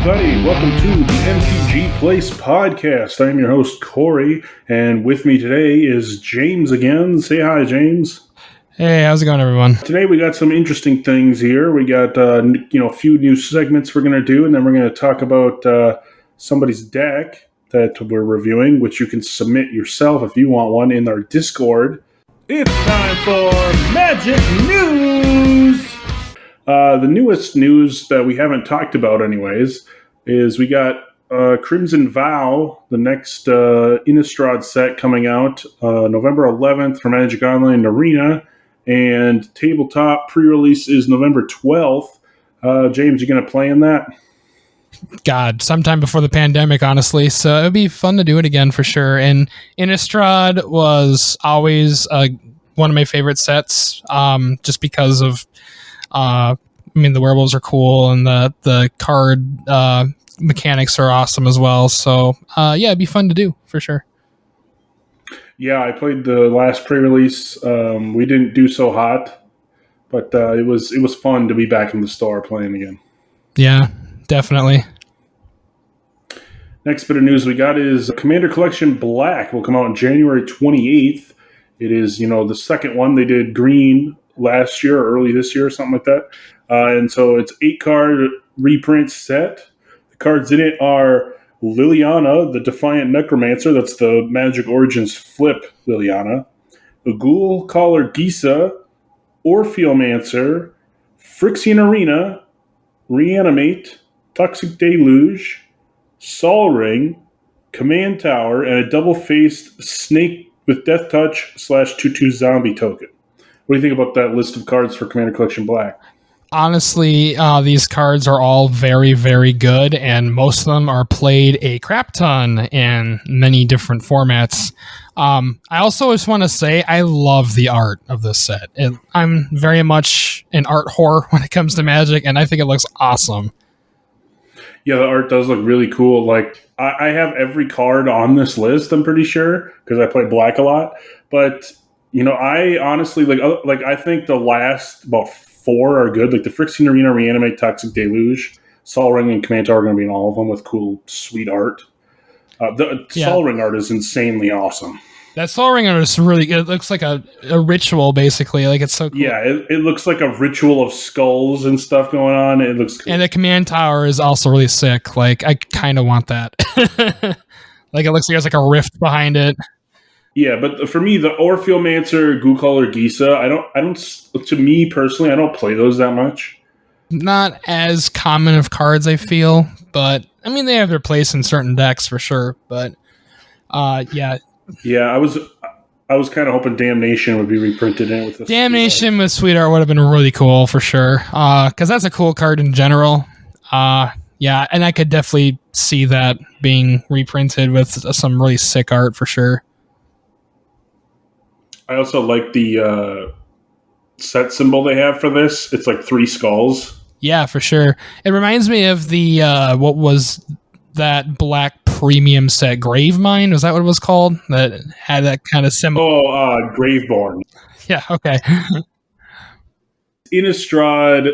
everybody. Welcome to the MTG Place Podcast. I am your host, Corey, and with me today is James again. Say hi, James. Hey, how's it going, everyone? Today we got some interesting things here. We got a few new segments we're going to do, and then we're going to talk about somebody's deck that we're reviewing, which you can submit yourself if you want one in our Discord. It's time for Magic News! The newest news that we haven't talked about anyways is we got Crimson Vow, the next Innistrad set coming out November 11th for Magic Online Arena, and tabletop pre-release is November 12th. James, you going to play in that? God, sometime before the pandemic, honestly, so it would be fun to do it again for sure. And Innistrad was always one of my favorite sets, just because of the werewolves are cool and the card mechanics are awesome as well. So it'd be fun to do for sure. Yeah, I played the last pre-release. We didn't do so hot, but it was fun to be back in the store playing again. Yeah, definitely. Next bit of news we got is Commander Collection Black will come out on January 28th. It is, the second one. They did green last year or early this year or something like that. And so it's 8-card reprint set. The cards in it are Liliana, the Defiant Necromancer. That's the Magic Origins flip Liliana. The Ghoul Caller Gisa, Orpheomancer, Phyrexian Arena, Reanimate, Toxic Deluge, Sol Ring, Command Tower, and a double-faced snake with Death Touch / 2/2 zombie token. What do you think about that list of cards for Commander Collection Black? Honestly, these cards are all very, very good, and most of them are played a crap ton in many different formats. I also just want to say I love the art of this set. I'm very much an art whore when it comes to Magic, and I think it looks awesome. Yeah, the art does look really cool. Like, I have every card on this list, I'm pretty sure, because I play Black a lot. But, I honestly, I think the last about 4 are good. Like, the Phyrexian Arena, Reanimate, Toxic Deluge, Sol Ring, and Command Tower are going to be in all of them with cool, sweet art. Sol Ring art is insanely awesome. That Sol Ring art is really good. It looks like a ritual, basically. Like, it's so cool. Yeah, it looks like a ritual of skulls and stuff going on. It looks cool. And the Command Tower is also really sick. Like, I kind of want that. Like, it looks like there's like a rift behind it. Yeah, but for me, the Orpheomancer, Ghoul Caller Gisa, I don't. To me personally, I don't play those that much. Not as common of cards, I feel, but they have their place in certain decks for sure. But yeah. Yeah, I was kind of hoping Damnation would be reprinted in with this. Damnation with Sweetheart would have been really cool for sure, because that's a cool card in general. Yeah, and I could definitely see that being reprinted with some really sick art for sure. I also like the set symbol they have for this. It's like 3 skulls. Yeah, for sure. It reminds me of the what was that black premium set, Gravemind? Was that what it was called? That had that kind of symbol. Oh, Graveborn. Yeah, okay. Innistrad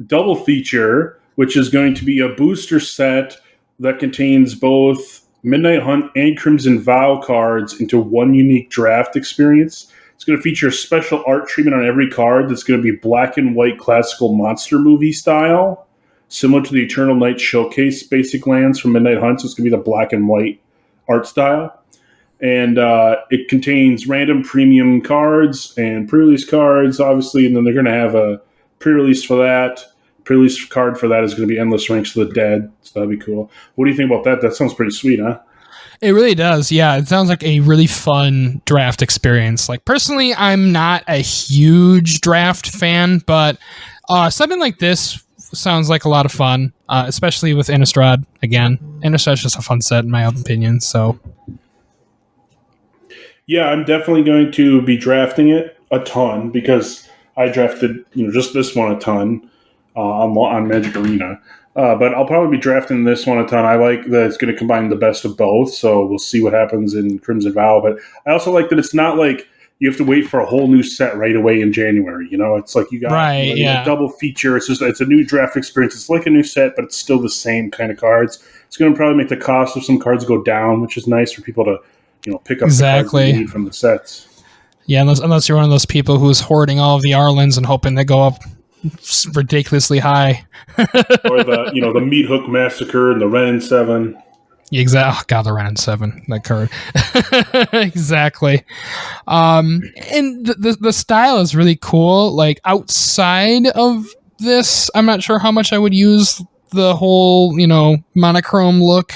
double feature, which is going to be a booster set that contains both Midnight Hunt and Crimson Vow cards into one unique draft experience. It's going to feature a special art treatment on every card that's going to be black and white classical monster movie style, similar to the Eternal Night Showcase basic lands from Midnight Hunt. So it's going to be the black and white art style. And it contains random premium cards and pre-release cards, obviously, and then they're going to have a pre-release for that. Pre-release card for that is going to be Endless Ranks of the Dead, so that'd be cool. What do you think about that? That sounds pretty sweet, huh? It really does, yeah. It sounds like a really fun draft experience. Like, personally, I'm not a huge draft fan, but something like this sounds like a lot of fun, especially with Innistrad. Again, Innistrad's just a fun set, in my opinion, so... Yeah, I'm definitely going to be drafting it a ton because I drafted, just this one a ton on Magic Arena. But I'll probably be drafting this one a ton. I like that it's going to combine the best of both, so we'll see what happens in Crimson Vow. But I also like that it's not like, you have to wait for a whole new set right away in January. It's like you got a double feature. It's a new draft experience. It's like a new set, but it's still the same kind of cards. It's going to probably make the cost of some cards go down, which is nice for people to pick up the cards they need from the sets. Yeah, unless you're one of those people who's hoarding all of the Arlens and hoping they go up ridiculously high. Or the Meat Hook Massacre and the Ren 7. Exactly. Oh, God, the Ren 7, that card. Exactly. And the style is really cool. Like, outside of this, I'm not sure how much I would use the whole, monochrome look,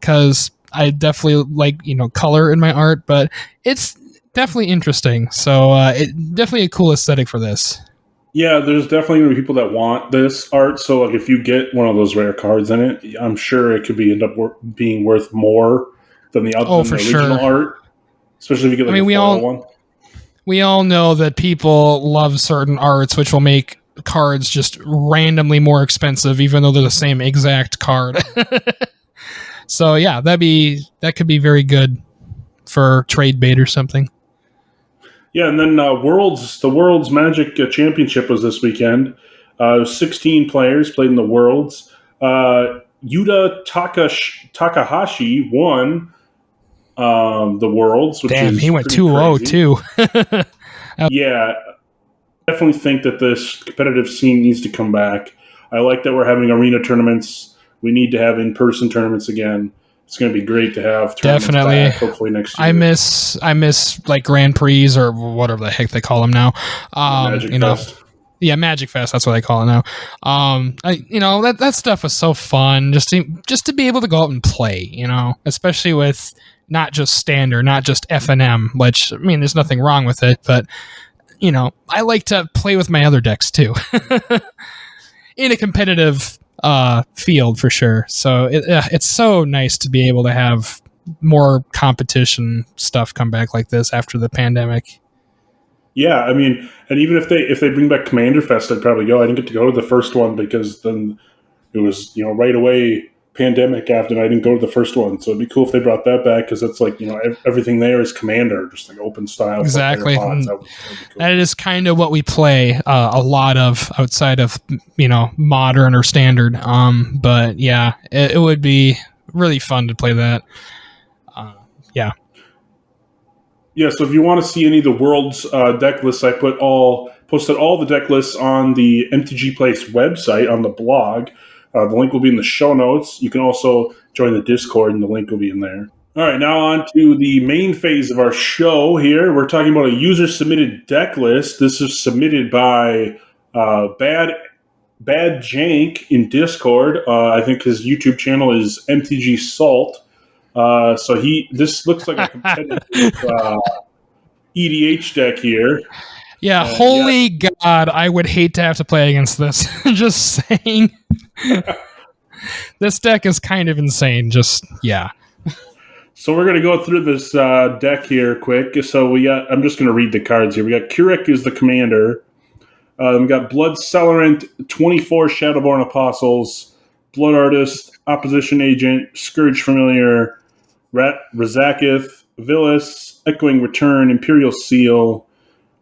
because I definitely like, color in my art, but it's definitely interesting. So definitely a cool aesthetic for this. Yeah, there's definitely going to be people that want this art. So, like, if you get one of those rare cards in it, I'm sure it could end up being worth more than the original art. Especially if you get a foil one. We all know that people love certain arts, which will make cards just randomly more expensive, even though they're the same exact card. So, yeah, that could be very good for trade bait or something. Yeah, and then the Worlds Magic Championship was this weekend. 16 players played in the Worlds. Yuta Takahashi won the Worlds. Which Damn, is he went 2-0 too. Yeah, I definitely think that this competitive scene needs to come back. I like that we're having arena tournaments. We need to have in-person tournaments again. It's going to be great to have tournaments back, hopefully next year. I miss like Grand Prix or whatever the heck they call them now. Magic Fest. Yeah, Magic Fest. That's what they call it now. That stuff was so fun just to be able to go out and play. Especially with not just standard, not just F&M. Which, I mean, there's nothing wrong with it, but I like to play with my other decks too. In a competitive field for sure. So it's so nice to be able to have more competition stuff come back like this after the pandemic. Yeah, I mean, and even if they bring back Commander Fest, I'd probably go. I didn't get to go to the first one because then it was right away pandemic after, and I didn't go to the first one. So it'd be cool if they brought that back because it's like everything there is Commander, just like open style. Exactly. That'd be cool. That is kind of what we play a lot of outside of modern or standard. But yeah, it would be really fun to play that. Yeah. Yeah, so if you want to see any of the World's deck lists, I posted all the deck lists on the MTG Place website on the blog. The link will be in the show notes. You can also join the Discord, and the link will be in there. All right, now on to the main phase of our show here. We're talking about a user-submitted deck list. This is submitted by Bad Jank in Discord. I think his YouTube channel is MTG Salt. So this looks like a competitive EDH deck here. Yeah, holy God, I would hate to have to play against this. Just saying. This deck is kind of insane. So we're going to go through this deck here quick. So I'm just going to read the cards here. We got Keurig is the commander. We got Blood Celerant, 24 Shadowborn Apostles, Blood Artist, Opposition Agent, Scourge Familiar, Razaketh, Villas, Echoing Return, Imperial Seal,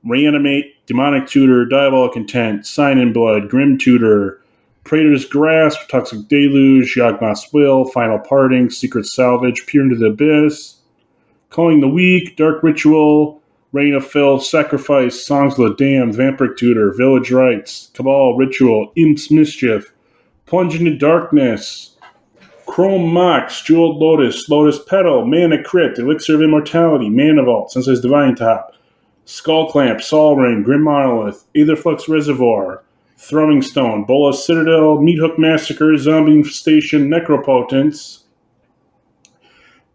Reanimate, Demonic Tutor, Diabolic Intent, Sign in Blood, Grim Tutor, Praetor's Grasp, Toxic Deluge, Yawgmoth's Will, Final Parting, Secret Salvage, Peer into the Abyss, Calling the Weak, Dark Ritual, Reign of Filth, Sacrifice, Songs of the Damned, Vampiric Tutor, Village Rites, Cabal Ritual, Imp's Mischief, Plunge into Darkness, Chrome Mox, Jeweled Lotus, Lotus Petal, Mana Crypt, Elixir of Immortality, Mana Vault, Sensei's Divine Top, Skull Clamp, Sol Ring, Grim Monolith, Aetherflux Reservoir, Thrumming Stone, Bolas Citadel, Meat Hook Massacre, Zombie Infestation, Necropotence,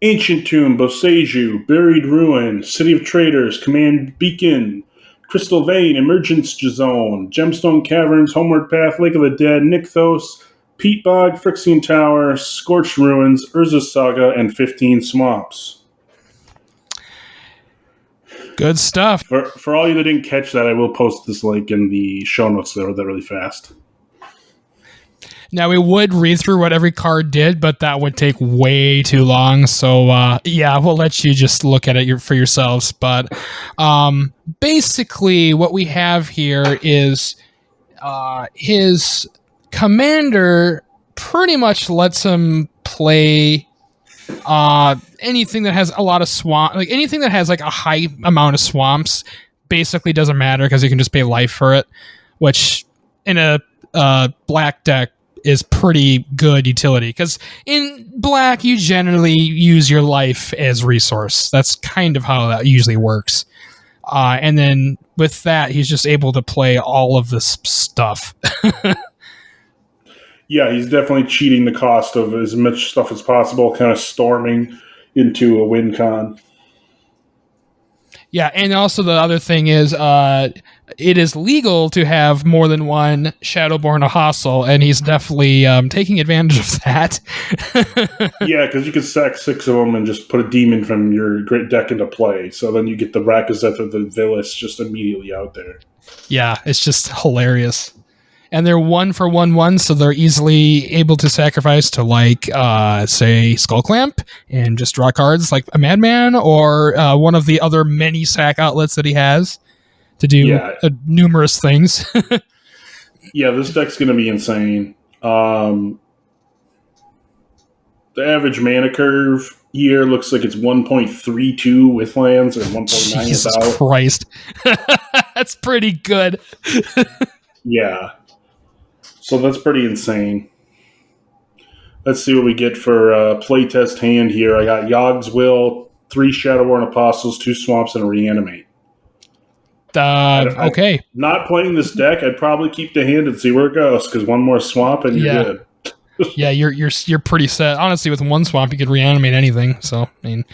Ancient Tomb, Boseiju, Buried Ruin, City of Traders, Command Beacon, Crystal Vein, Emergence Zone, Gemstone Caverns, Homeward Path, Lake of the Dead, Nykthos, Peat Bog, Phyrexian Tower, Scorched Ruins, Urza's Saga, and 15 Swamps. Good stuff. For all you that didn't catch that, I will post this link in the show notes there really fast. Now, we would read through what every card did, but that would take way too long. So, we'll let you just look at it for yourselves. But basically, what we have here is his commander pretty much lets him play anything that has a lot of swamp, like anything that has like a high amount of swamps basically doesn't matter because you can just pay life for it, which in a black deck is pretty good utility, because in black you generally use your life as resource. That's kind of how that usually works. And then with that, he's just able to play all of this stuff. Yeah, he's definitely cheating the cost of as much stuff as possible, kind of storming into a win con. Yeah, and also the other thing is it is legal to have more than one Shadowborn Apostle, and he's definitely taking advantage of that. Yeah, because you could sack 6 of them and just put a demon from your great deck into play. So then you get the Rakazeth or the Villas just immediately out there. Yeah, it's just hilarious. And they're 1-for-1/1, so they're easily able to sacrifice to, like, say, Skullclamp and just draw cards like a Madman, or one of the other many sack outlets that he has to do numerous things. Yeah, this deck's going to be insane. The average mana curve here looks like it's 1.32 with lands or 1.9 Jesus without. Christ. That's pretty good. Yeah. So that's pretty insane. Let's see what we get for playtest hand here. I got Yogg's Will, 3 Shadowborn Apostles, 2 Swamps, and a Reanimate. Okay. Not playing this deck, I'd probably keep the hand and see where it goes, because one more Swamp and you're good. Yeah, you're pretty set. Honestly, with one Swamp, you could reanimate anything. So, I mean...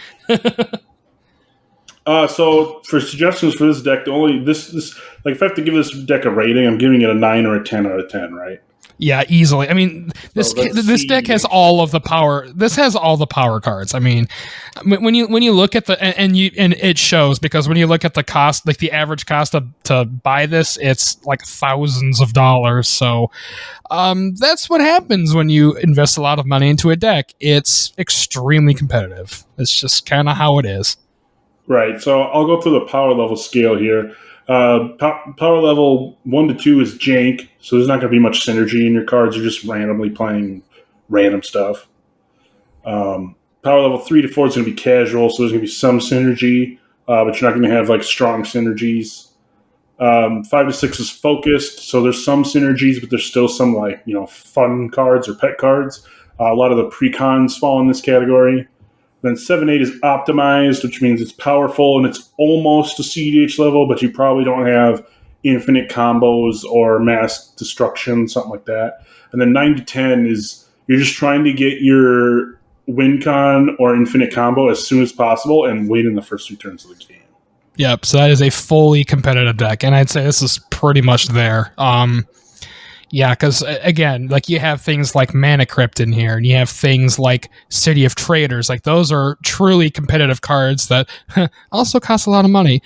So for suggestions for this deck, this like if I have to give this deck a rating, I'm giving it a 9 or a 10 out of 10, right? Yeah, easily. I mean, this deck has all of the power. This has all the power cards. I mean, when you look at the and it shows, because when you look at the cost, like the average cost to buy this, it's like thousands of dollars. So that's what happens when you invest a lot of money into a deck. It's extremely competitive. It's just kind of how it is. Right, so I'll go through the power level scale here. Power level 1 to 2 is jank, so there's not going to be much synergy in your cards. You're just randomly playing random stuff. Power level 3 to 4 is going to be casual, so there's going to be some synergy, but you're not going to have like strong synergies. 5 to 6 is focused, so there's some synergies, but there's still some like fun cards or pet cards. A lot of the precons fall in this category. Then 7-8 is optimized, which means it's powerful and it's almost a CDH level, but you probably don't have infinite combos or mass destruction, something like that. And then 9 to 10 is you're just trying to get your win con or infinite combo as soon as possible and win in the first 2 turns of the game. Yep, so that is a fully competitive deck, and I'd say this is pretty much there. Yeah, because again, like you have things like Mana Crypt in here, and you have things like City of Traders. Like those are truly competitive cards that also cost a lot of money.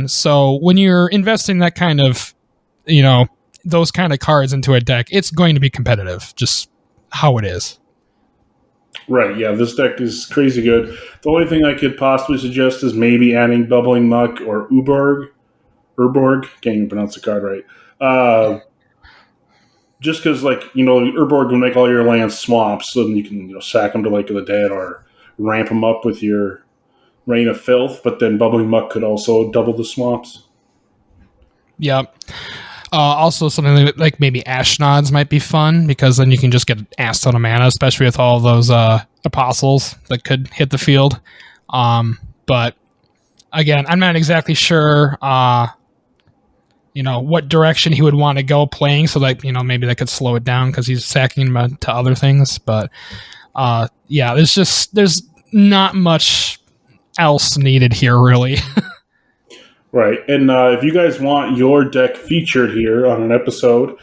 So when you're investing that kind of, those kind of cards into a deck, it's going to be competitive, just how it is. Right, yeah, this deck is crazy good. The only thing I could possibly suggest is maybe adding Bubbling Muck or Urborg. Can't even pronounce the card right. Just because, Urborg will make all your lands swamps, so then you can, sack them to Lake of the Dead or ramp them up with your Rain of Filth, but then Bubbling Muck could also double the swamps. Yep. Also, something like maybe Ashnods might be fun, because then you can just get an ass ton of mana, especially with all those apostles that could hit the field. But, again, I'm not exactly sure... what direction he would want to go playing, so that, maybe that could slow it down because he's sacking him to other things. But, there's not much else needed here, really. Right. And if you guys want your deck featured here on an episode,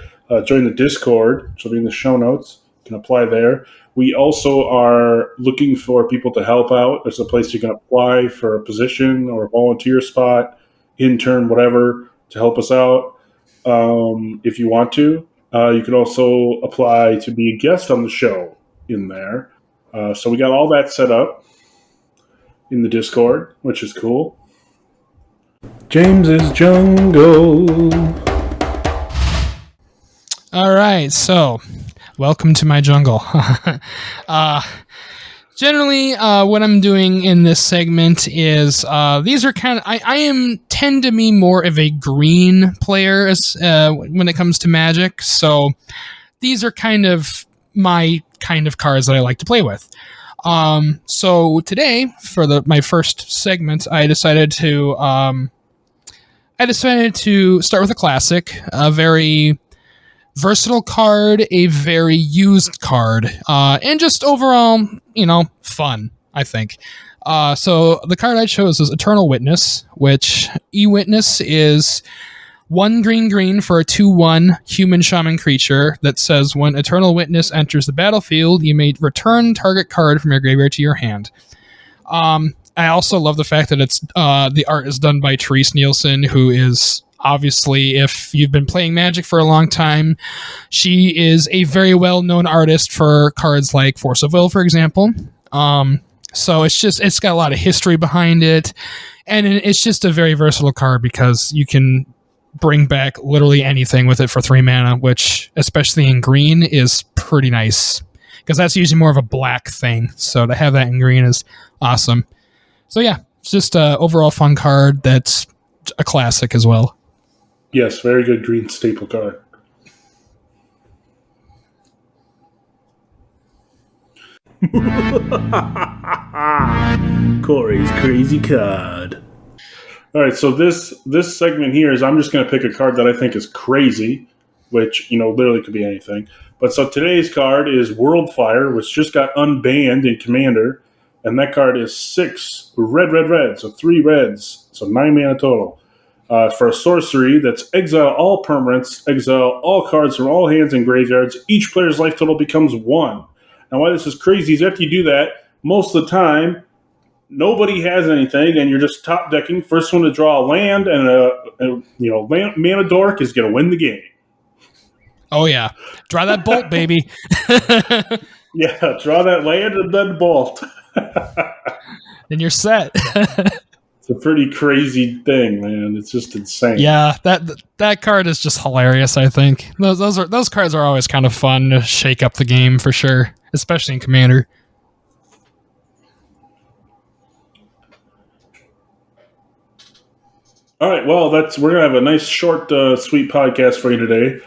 join the Discord, which will be in the show notes. You can apply there. We also are looking for people to help out. There's a place you can apply for a position or a volunteer spot, intern, whatever, to help us out if you want to. You can also apply to be a guest on the show in there. So we got all that set up in the Discord, which is cool. James's Jungle. All right, so welcome to my jungle. Generally, what I'm doing in this segment is these are kind of tend to be more of a green player as when it comes to Magic. So these are kind of my kind of cards that I like to play with. So today, for my first segment, I decided to start with a classic, a very versatile card, a very used card, and just overall, fun, I think. So the card I chose is Eternal Witness, which E-Witness is 1 green for a 2/1 human shaman creature that says when Eternal Witness enters the battlefield, you may return target card from your graveyard to your hand. I also love the fact that it's the art is done by Therese Nielsen, who is obviously, if you've been playing Magic for a long time, she is a very well-known artist for cards like Force of Will, for example. So it's got a lot of history behind it, and it's just a very versatile card because you can bring back literally anything with it for 3 mana, which, especially in green, is pretty nice because that's usually more of a black thing. So to have that in green is awesome. So yeah, it's just an overall fun card that's a classic as well. Yes, very good green staple card. Corey's crazy card. All right, so this segment here is I'm just going to pick a card that I think is crazy, which, literally could be anything. But so today's card is Worldfire, which just got unbanned in Commander, and that card is 6 red, so 3 reds, so 9 mana total. For a sorcery that's exile all permanents, exile all cards from all hands and graveyards. Each player's life total becomes 1. Now, why this is crazy is after you do that, most of the time, nobody has anything, and you're just top decking. First one to draw a land and Mana Dork is going to win the game. Oh yeah, draw that bolt, baby. Yeah, draw that land and then bolt. Then you're set. It's a pretty crazy thing, man. It's just insane. Yeah, that card is just hilarious. I think those cards are always kind of fun to shake up the game for sure, especially in Commander. All right, well, we're gonna have a nice, short, sweet podcast for you today.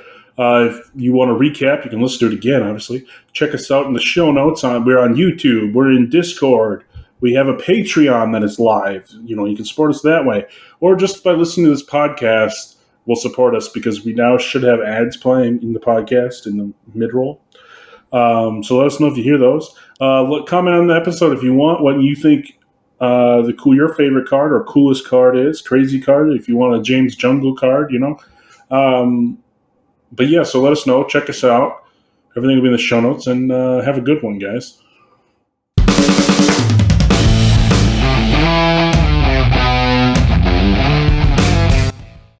If you want to recap, you can listen to it again. Obviously, check us out in the show notes. We're on YouTube. We're in Discord. We have a Patreon that is live. You can support us that way, or just by listening to this podcast, will support us because we now should have ads playing in the podcast in the mid-roll. So let us know if you hear those. Comment on the episode if you want what you think your favorite card or coolest card is. Crazy card if you want a James Jungle card. But yeah, so let us know. Check us out. Everything will be in the show notes, and have a good one, guys.